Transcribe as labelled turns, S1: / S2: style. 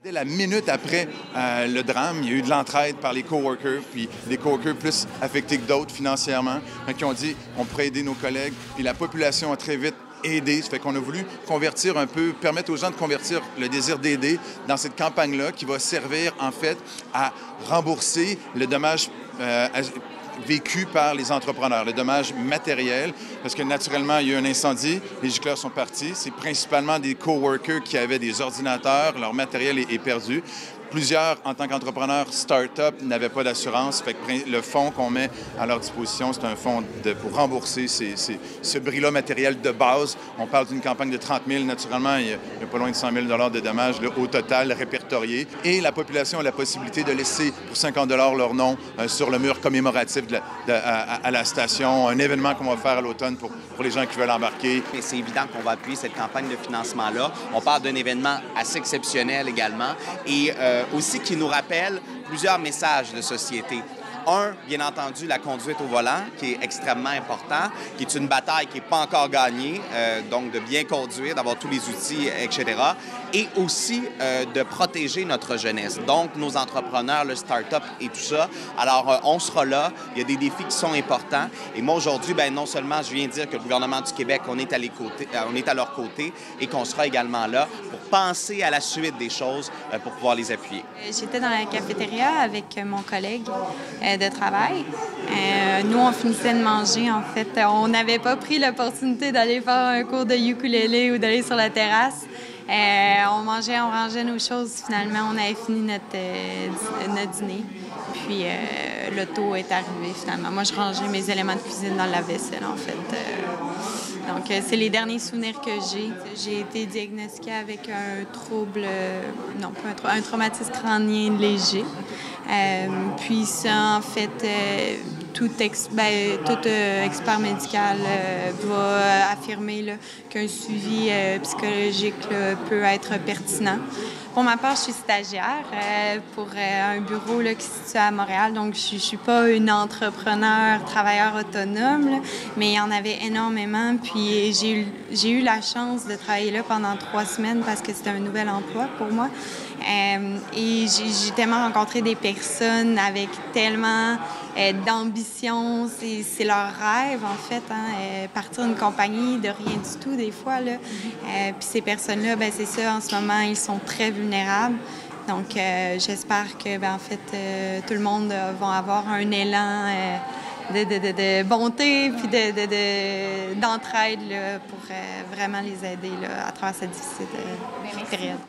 S1: Dès la minute après le drame, il y a eu de l'entraide par les coworkers, puis les coworkers plus affectés que d'autres financièrement, qui ont dit on pourrait aider nos collègues, puis la population a très vite aidé. Ça fait qu'on a voulu convertir un peu, permettre aux gens de convertir le désir d'aider dans cette campagne-là qui va servir en fait à rembourser le dommage vécu par les entrepreneurs, le dommage matériel, parce que naturellement, il y a eu un incendie, les gicleurs sont partis. C'est principalement des coworkers qui avaient des ordinateurs, leur matériel est perdu. Plusieurs, en tant qu'entrepreneurs start-up, n'avaient pas d'assurance. Fait que le fonds qu'on met à leur disposition, c'est un fonds pour rembourser ce bris-là matériel de base. On parle d'une campagne de 30 000. Naturellement, il y a pas loin de 100 000 de dommages là, au total répertoriés. Et la population a la possibilité de laisser pour 50 leur nom sur le mur commémoratif à la station. Un événement qu'on va faire à l'automne pour les gens qui veulent embarquer.
S2: Et c'est évident qu'on va appuyer cette campagne de financement-là. On parle d'un événement assez exceptionnel également et aussi qui nous rappelle plusieurs messages de société. Un, bien entendu, la conduite au volant, qui est extrêmement important, qui est une bataille qui n'est pas encore gagnée, donc de bien conduire, d'avoir tous les outils, etc. Et aussi de protéger notre jeunesse, donc nos entrepreneurs, le start-up et tout ça. Alors, on sera là, il y a des défis qui sont importants. Et moi, aujourd'hui, non seulement je viens dire que le gouvernement du Québec, on est à leur côté et qu'on sera également là pour penser à la suite des choses pour pouvoir les appuyer.
S3: J'étais dans la cafétéria avec mon collègue de travail. Nous, on finissait de manger, en fait. On n'avait pas pris l'opportunité d'aller faire un cours de ukulélé ou d'aller sur la terrasse. On mangeait, on rangeait nos choses. Finalement, on avait fini notre dîner. Puis, l'auto est arrivé, finalement. Moi, je rangeais mes éléments de cuisine dans la vaisselle, en fait. Donc, c'est les derniers souvenirs que j'ai. J'ai été diagnostiquée avec un trouble, un traumatisme crânien léger. Puis ça, en fait, tout expert médical va affirmer qu'un suivi psychologique peut être pertinent. Pour ma part, je suis stagiaire pour un bureau qui se situe à Montréal. Donc, je ne suis pas une entrepreneur, travailleur autonome, mais il y en avait énormément. Puis, j'ai eu la chance de travailler là pendant 3 semaines parce que c'était un nouvel emploi pour moi. Et j'ai tellement rencontré des personnes avec tellement d'ambition. C'est leur rêve, en fait, partir d'une compagnie de rien du tout, des fois. Puis ces personnes-là, c'est ça, en ce moment, ils sont très vulnérables. Donc, j'espère que, en fait, tout le monde va avoir un élan de bonté puis d'entraide pour vraiment les aider à travers cette difficile période.